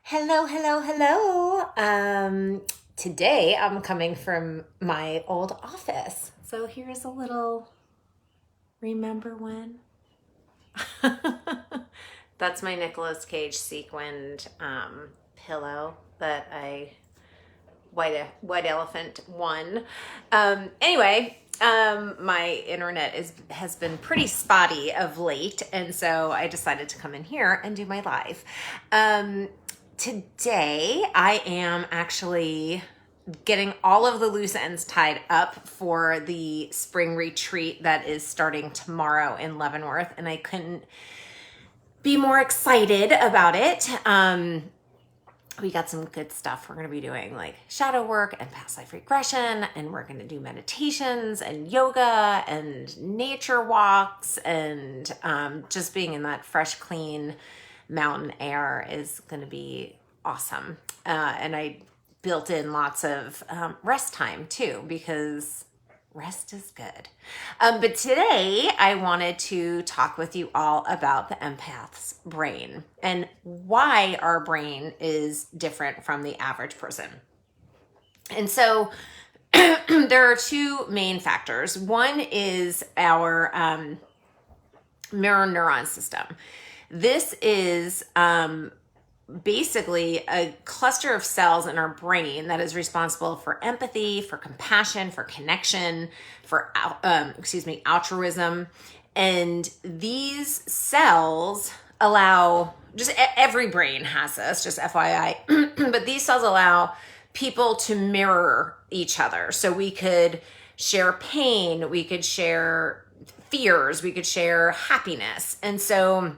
Hello, hello, hello. Today I'm coming from my old office. So here's a little remember when. That's my Nicolas Cage sequined pillow that I white elephant won. My internet has been pretty spotty of late, and so I decided to come in here and do my live. Today, I am actually getting all of the loose ends tied up for the spring retreat that is starting tomorrow in Leavenworth, and I couldn't be more excited about it. We got some good stuff. We're going to be doing like shadow work and past life regression, and we're going to do meditations and yoga and nature walks, and just being in that fresh, clean mountain air is going to be awesome. And I built in lots of rest time too, because rest is good. But today I wanted to talk with you all about the empath's brain and why our brain is different from the average person. And so there are two main factors. One is our mirror neuron system. This is basically a cluster of cells in our brain that is responsible for empathy, for compassion, for connection, for altruism. And these cells allow, just every brain has this, just FYI, but these cells allow people to mirror each other. So we could share pain, we could share fears, we could share happiness. And so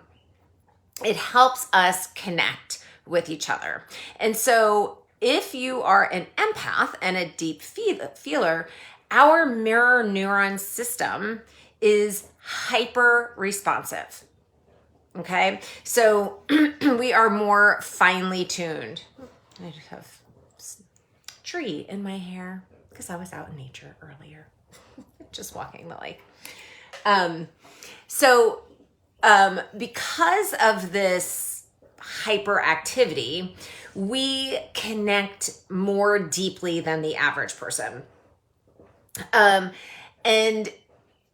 it helps us connect with each other. And so if you are an empath and a deep feeler, our mirror neuron system is hyper responsive. Okay. So we are more finely tuned. I just have a tree in my hair because I was out in nature earlier, just walking the lake. Because of this hyperactivity, we connect more deeply than the average person. And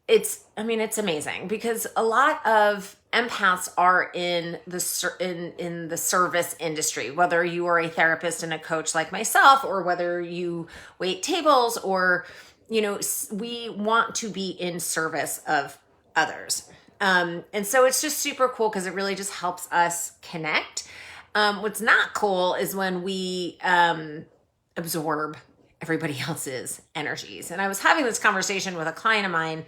it's amazing because a lot of empaths are in the service industry, whether you are a therapist and a coach like myself, or whether you wait tables, or, we want to be in service of others. And so it's just super cool because it really just helps us connect. What's not cool is when we absorb everybody else's energies. And I was having this conversation with a client of mine,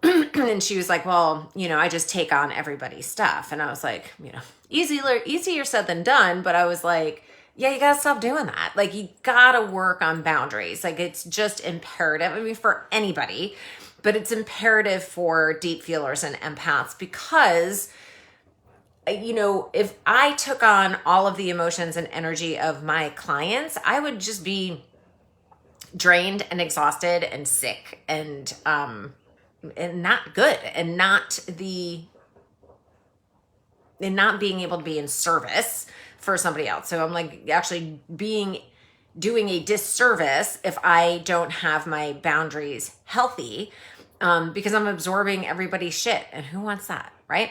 and she was like, well, I just take on everybody's stuff. And I was like, easier said than done. But I was like, yeah, you got to stop doing that. Like, you got to work on boundaries. Like, it's just imperative. For anybody. But it's imperative for deep feelers and empaths because, if I took on all of the emotions and energy of my clients, I would just be drained and exhausted and sick and not good and not being able to be in service for somebody else. So I'm like actually doing a disservice if I don't have my boundaries healthy, because I'm absorbing everybody's shit, and who wants that, right?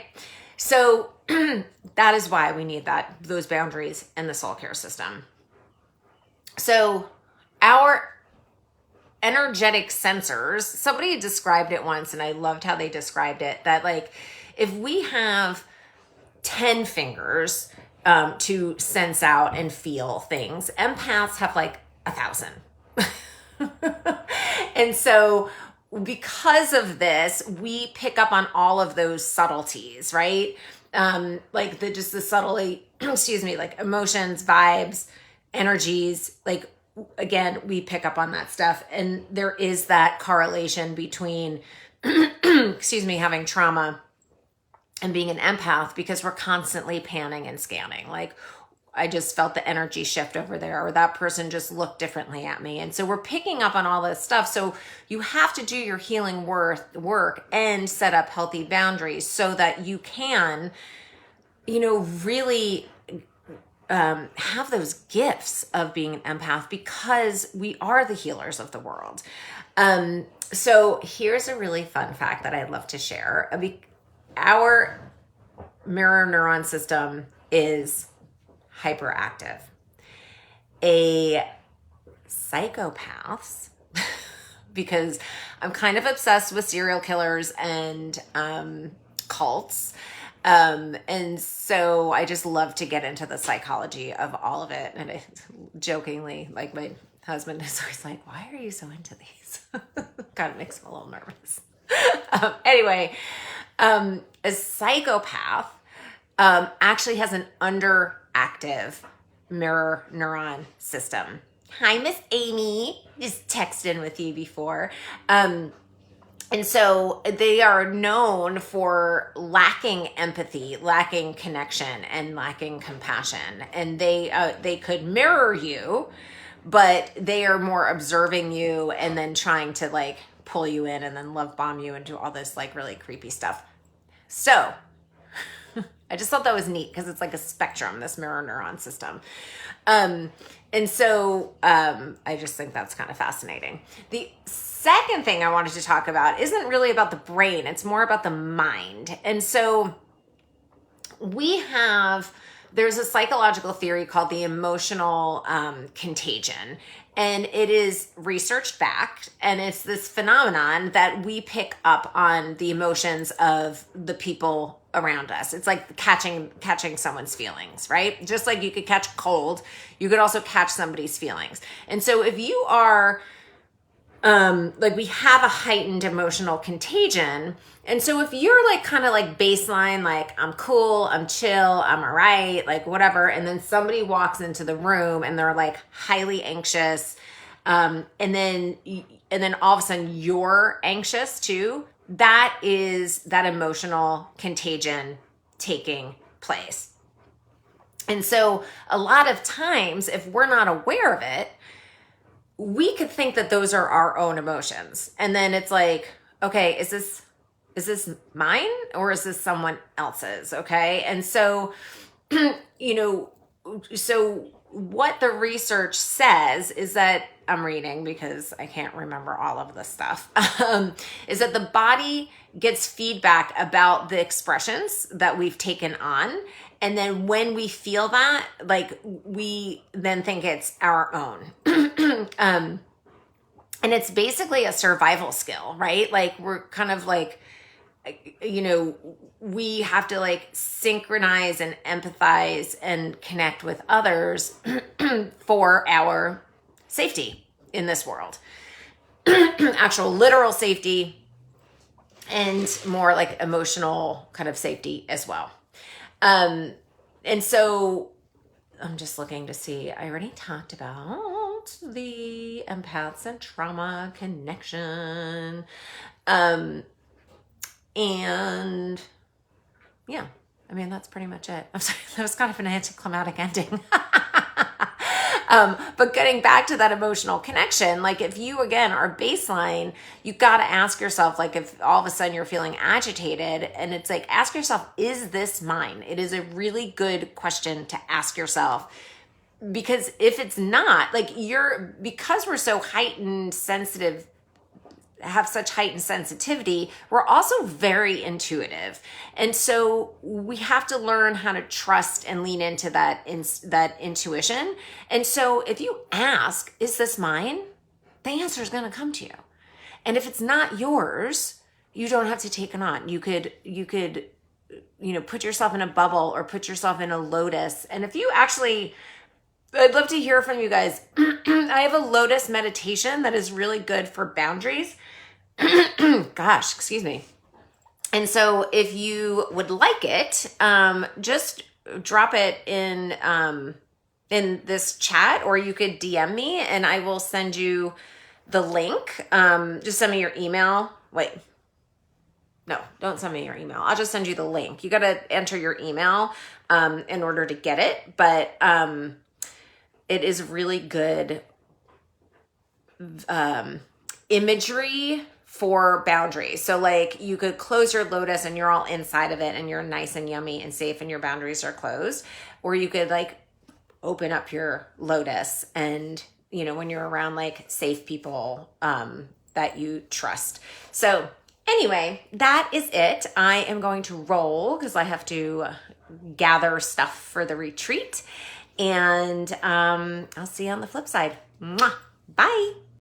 So that is why we need those boundaries in the soul care system. So our energetic sensors, somebody described it once, and I loved how they described it, that like if we have 10 fingers to sense out and feel things, empaths have like 1,000. And so because of this, we pick up on all of those subtleties, right? Like the subtlety, like emotions, vibes, energies, like again, we pick up on that stuff. And there is that correlation between, having trauma and being an empath, because we're constantly panning and scanning. Like, I just felt the energy shift over there, or that person just looked differently at me. And so we're picking up on all this stuff. So you have to do your healing work and set up healthy boundaries so that you can, really have those gifts of being an empath because we are the healers of the world. So here's a really fun fact that I'd love to share. Our mirror neuron system is hyperactive. A psychopaths, because I'm kind of obsessed with serial killers and cults. And so I just love to get into the psychology of all of it. And jokingly, like my husband is always like, why are you so into these? Kind of makes me a little nervous. Anyway, a psychopath actually has an underactive mirror neuron system. Hi, Miss Amy. Just texted in with you before. And so they are known for lacking empathy, lacking connection, and lacking compassion. And they could mirror you, but they are more observing you and then trying to like pull you in and then love bomb you and do all this like really creepy stuff. So I just thought that was neat because it's like a spectrum, this mirror neuron system. And so I just think that's kind of fascinating. The second thing I wanted to talk about isn't really about the brain. It's more about the mind. And so there's a psychological theory called the emotional contagion. And it is research backed. And it's this phenomenon that we pick up on the emotions of the people around us. It's like catching someone's feelings, right? Just like you could catch a cold, you could also catch somebody's feelings. And so if you are like we have a heightened emotional contagion. And so if you're like kind of like baseline, like I'm cool, I'm chill, I'm all right, like whatever. And then somebody walks into the room and they're like highly anxious. And then all of a sudden you're anxious too. That is that emotional contagion taking place. And so a lot of times if we're not aware of it, we could think that those are our own emotions. And then it's like, okay, is this mine or is this someone else's? Okay. And so, so what the research says is that I'm reading because I can't remember all of this stuff, is that the body gets feedback about the expressions that we've taken on. And then when we feel that, like we then think it's our own. And it's basically a survival skill, right? Like we're kind of like, we have to like synchronize and empathize and connect with others for our safety in this world. Actual literal safety and more like emotional kind of safety as well. And so I'm just looking to see, I already talked about the empaths and trauma connection. And yeah, I mean, that's pretty much it. I'm sorry, that was kind of an anticlimactic ending. But getting back to that emotional connection, like if you, again, are baseline, you got to ask yourself, like if all of a sudden you're feeling agitated and it's like, ask yourself, is this mine? It is a really good question to ask yourself, because if it's not, like because we're so heightened sensitive, have such heightened sensitivity, we're also very intuitive. And so we have to learn how to trust and lean into that intuition. And so if you ask, is this mine? The answer is going to come to you. And if it's not yours, you don't have to take it on. You could, put yourself in a bubble or put yourself in a lotus. And if you actually, I'd love to hear from you guys. I have a lotus meditation that is really good for boundaries. Gosh, excuse me. And so if you would like it, just drop it in this chat, or you could DM me and I will send you the link. Just send me your email. Wait, no, don't send me your email. I'll just send you the link. You got to enter your email in order to get it. But it is really good imagery for boundaries. So like you could close your lotus and you're all inside of it and you're nice and yummy and safe and your boundaries are closed. Or you could like open up your lotus, and when you're around like safe people that you trust. So anyway, that is it. I am going to roll because I have to gather stuff for the retreat, and I'll see you on the flip side. Mwah. Bye.